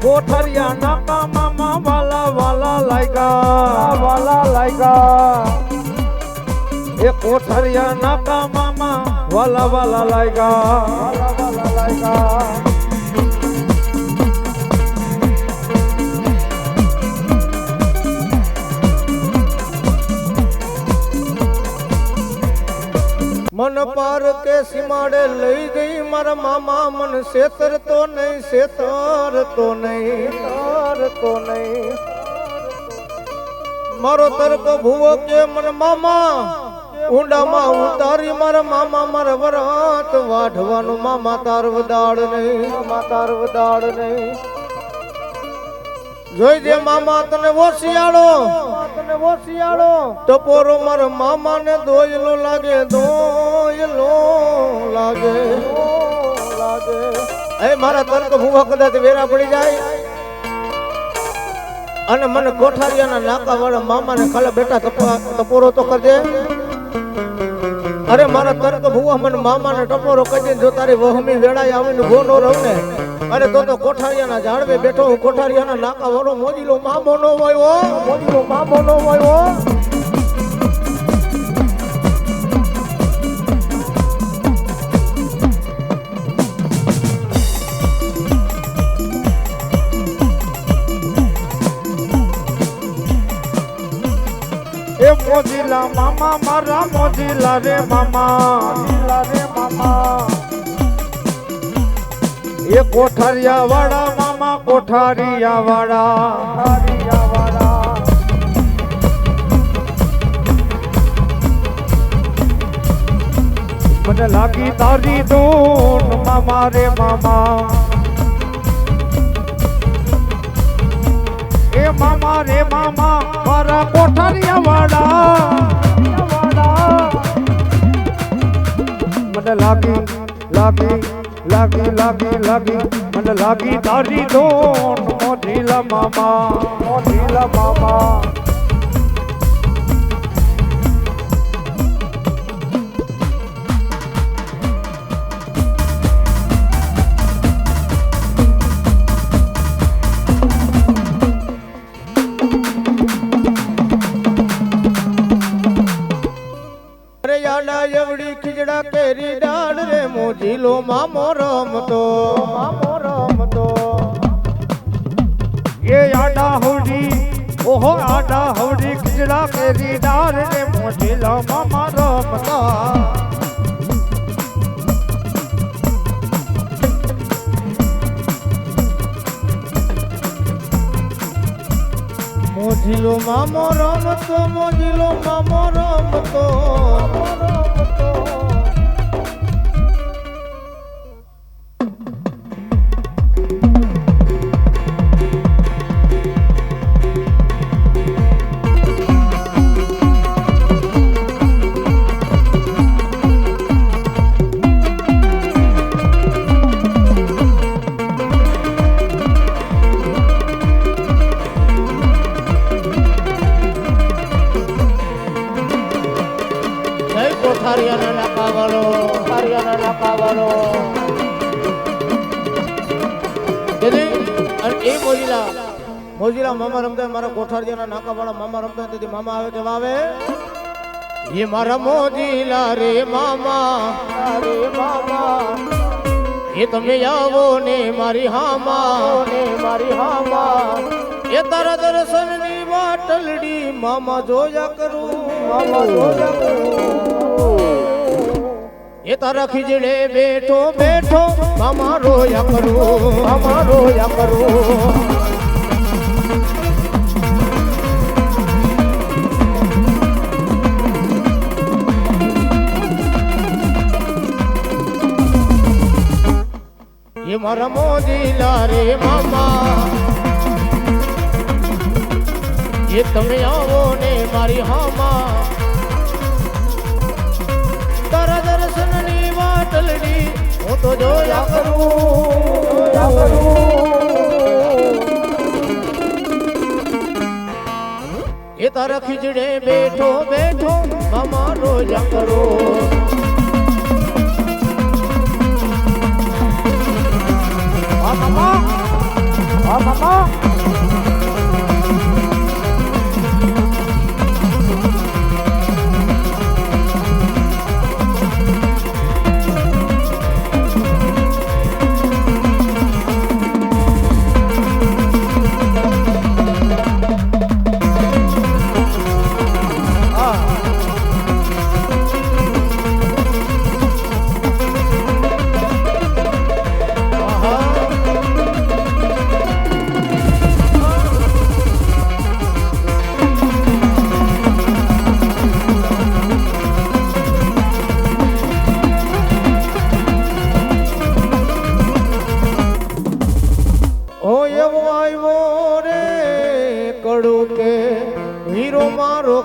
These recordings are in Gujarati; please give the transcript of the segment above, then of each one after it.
કોઠરિયા નાકા મામા વાલા વાલા લાગ્યા એ કોઠરિયા નાકા મામા વાલા વાલા લાગ્યા મન પાર કે સીમાડે લઈ ગઈ મારા મામા મન શેતરતો નહીં મારો તર્ક ભૂવો કે મન મામા ઊંડામાં ઉતારી મારા મામા મારા વરાત વાઢવાનું મામા તાર વદાડ નહીં જોઈ દે મામા તને ઓશિયાળો ટપોરો મારા મામા ને દોયલો લાગે એ મારા તર્ક ભૂવા કદાચ વેરા પડી જાય અને મને કોઠારિયાના નાકા વાળા મામા ને ખાલી બેટા ટપોરો તો કરજે અરે મારા તર્ક ભૂવા મને મામા ને ટપોરો કરજે જો તારી વહમી વેળાએ આવીને ગોનો રહું ને અરે તો કોઠારિયાના ઝાડવે બેઠો હું કોઠારિયાના નાકા વાળો મોજીલો મામો નો હોય એ મોજીલા મામા મારા મોજીલા રે મામા એ કોઠારિયા વાળા મામા કોઠારિયા વાળા મને લાગી તારી દોન મામા રે મામા એ મામા રે મામા મારા કોઠારિયા વાળા મને લાગી મને લાગી તારી દોન મોજીલા મામા એવડી ખીજડા કેરી ડાળ રે મોજીલો મામો રમતો એ આડા હવડી ખીજડા કેરી ડાળ રે મોજીલો મામા રમતા મોજીલો મામો રમતો કોઠારિયાના નાકા વાળો એ મોજીલા મામા રમતા મારા કોઠારિયાના નાકા વાળા મામા રમતા તેથી મામા આવે કે વાવે એ મારા મોજીલા રે મામા એ તમે આવો ને મારી હામા એ તારા દર્શન ની વાટલડી મામા જોયા કરું એ તારા ખીજડે બેઠો મામા રોયા કરું એ મારા મોજીલા રે મામા એ તમે આવો ને મારી હામા તારા દર્શન ની વાટલડી હું તો જોયા કરું એ તારા ખીજડે બેઠો મામા રોયા કરો મામા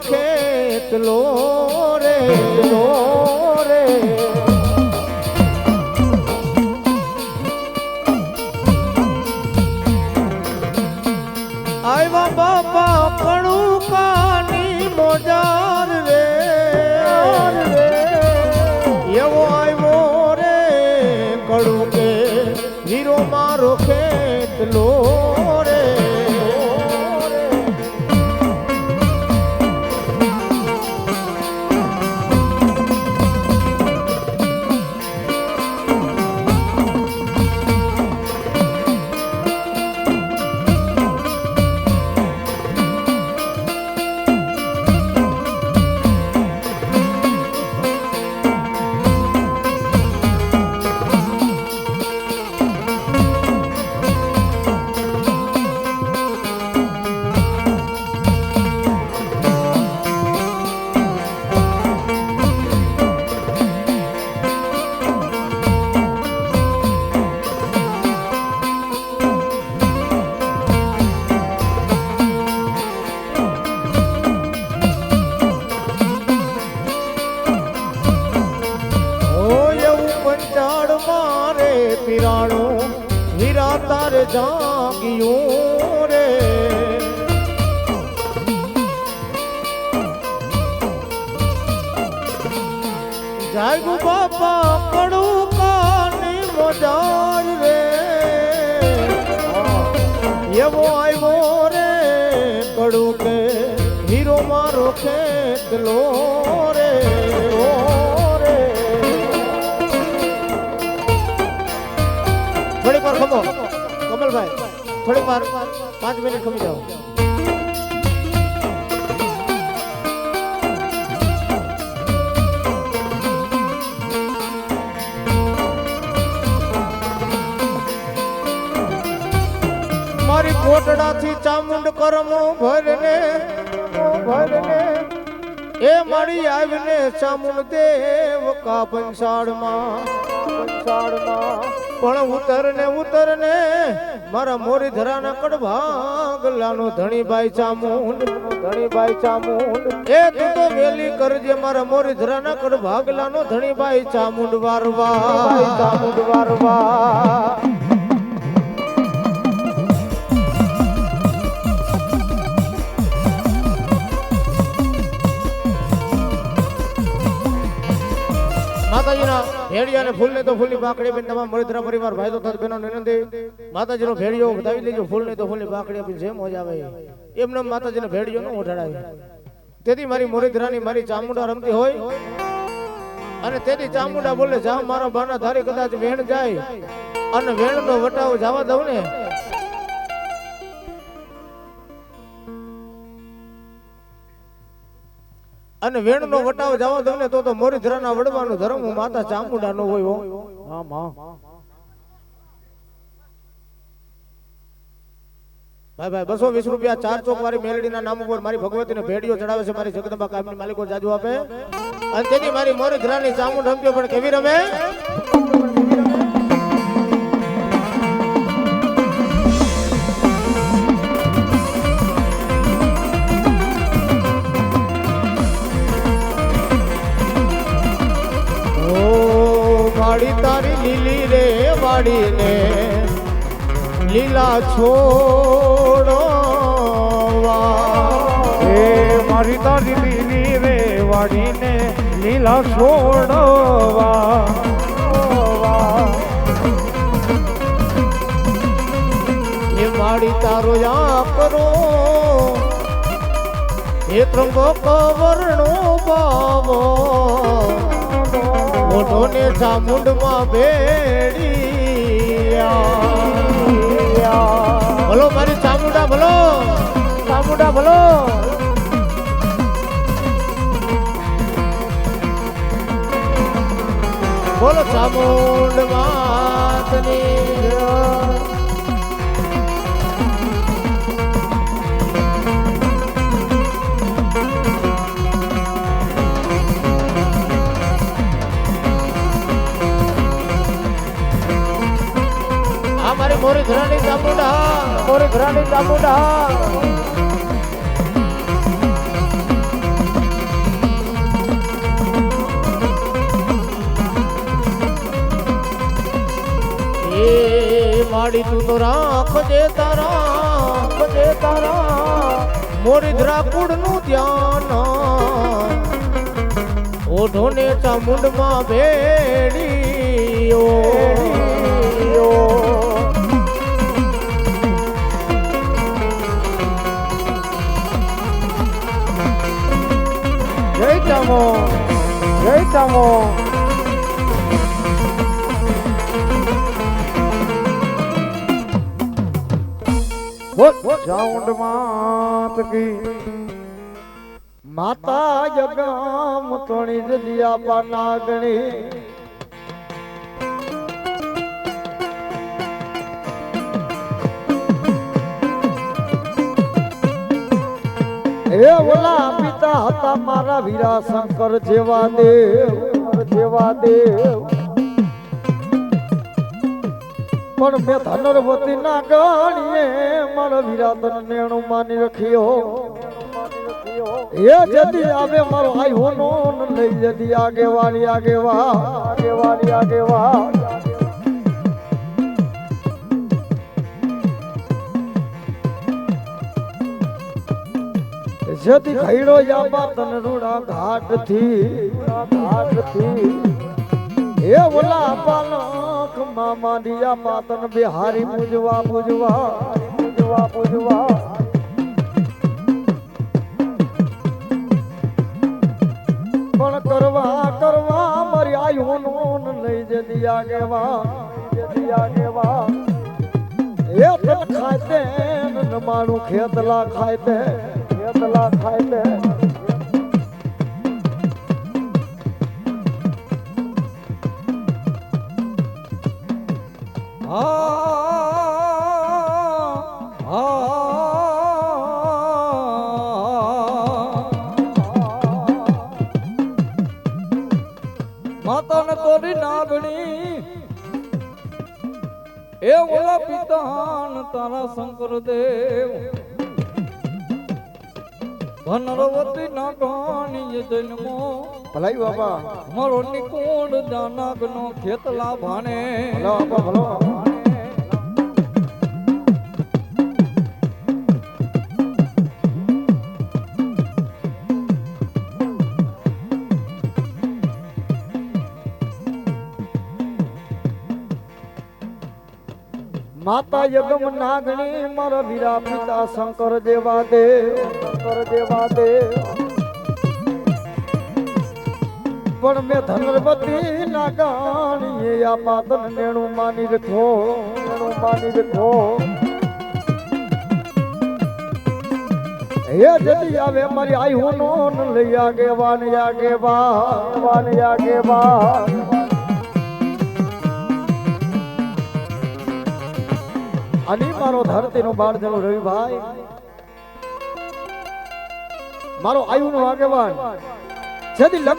ખેતલો રે લો રે આયવા બાપા કણુકાની મોજાર રે એવો આવ્યો રે કડું કે હીરો મારો ખેતલો રે તારે જાગ્યું રે જાગુ બાપા કડું કાની મોજાર રે એવો આવ્યો રે કડું કે હીરો મારો ખેતલો રે થોડીક વાર ખમો કમલભાઈ, થોડીક વાર 5 મિનિટ ખમી જાઓ. મારી કોટડાથી ચામુંડ કરમો ભરને એ મારી આવીને ચામુંડ દેવ કા પંચાળમાં પણ ઉતરને મારા મોરી ધરાના કડભાગલાનો ધણીભાઈ ચામુંડ એ તું તો વેલી કરજે મારા મોરી ધરાના કડભાગલાનો ધણીભાઈ ચામુંડ વારવા માતાજીના ભેડિયા ને ફૂલ ને તો ફૂલની બાકડી બેન તમામ મળીધરા પરિવાર ભાઈ તો થત બેનો નિનંદે માતાજીનો ભેડિયો વધાવી લેજો, ફૂલ ને તો ફૂલની બાકડી આપી જે મોજ આવે એમને માતાજીનો ભેડિયો નો ઓઢાડાય. તેથી મારી મોરીધરાની મારી ચામુંડા રમતી હોય અને તેથી ચામુંડા બોલે જા મારા બાના ધારી કદાચ વેણ જાય અને વેણ નો વટાવ જવા દઉં ને અને વેણ નો વટાવ જવા દઉં ને તો મોરીધરાના વડવાનું ધર્મ માતા ચામુંડા નો હોય. હા માં ભાઈ 220 રૂપિયા 4 ચોક વાળી મેલડીના નામ ઉપર મારી ભગવતીને ભેડિયો ચડાવે છે મારી જગદંબા કામની માલિકો જાજુ આપે અને તેથી મારી મોરીધરાની ચામુંડ રમ્યો પણ કેવી રમે વાડી તારી લીલી રે વાડીને લીલા છોડવા એ મારી તારી લીલી રે વાડીને લીલા છોડવા એ માડી તારો યા કરો એ ત્રંબક વર્ણો બાવો મોઢો ને ચામુંડમાં ભેડિયા ભલો મારી ચામુંડા ભલો ચામુંડા ભલો બોલો ચામુંડ માતની મારી મોરી ઘરાની ચામુંડા મોરી ઘરાની ચામુંડા એ માડી તું તો રાખજે તારા મોરી ધરાકુડ નું ધ્યાન ઓઢો ને ચામુંડમાં ભેડીઓ જય ચામો ચાઉંડ માત કી માતા જગમ તોણી જલિયા પાનાગણી એ ઓલા પિતા હતા મારા વીરા શંકર જેવા દેવ પણ મેં ધનરવતી ના ગણીએ મારા વીરા તન નેણું માની રખ્યો એ જદી આવે મારો આઈ હોનો લઈ જદી આગેવા જતી ખૈડો જાબા તન રૂડા ઘાટ થી એ ઓલા પાલક મામા દિયા પાતન બિહારી પૂજવા પણ કરવા મારી આયુ નો લઈ જતી આગેવા એ તન ખાય તે મારું ખેતલા ખાય તે માતાને તોડી નાગણી એ ઓલા પિતાન તારા શંકર દેવ ધનરવતી નાગણી જન્મો ભલાઈ બાબા મારો નિકોડ દાનાગ નો ખેતલા ભાણે ભલો માતા યગમ નાગણી મારા વીરા પિતા શંકર દેવા દેવ પણ મેં ધનરવતી નાગણી આ પાતન નેણું માની રખો હે જતી આવે મારી આઈ હોનો લઈ આગેવા અને મારો ધરતી નો બાળ જલો રવિભાઈ મારો આયુ નો આગેવાન જદી લંકા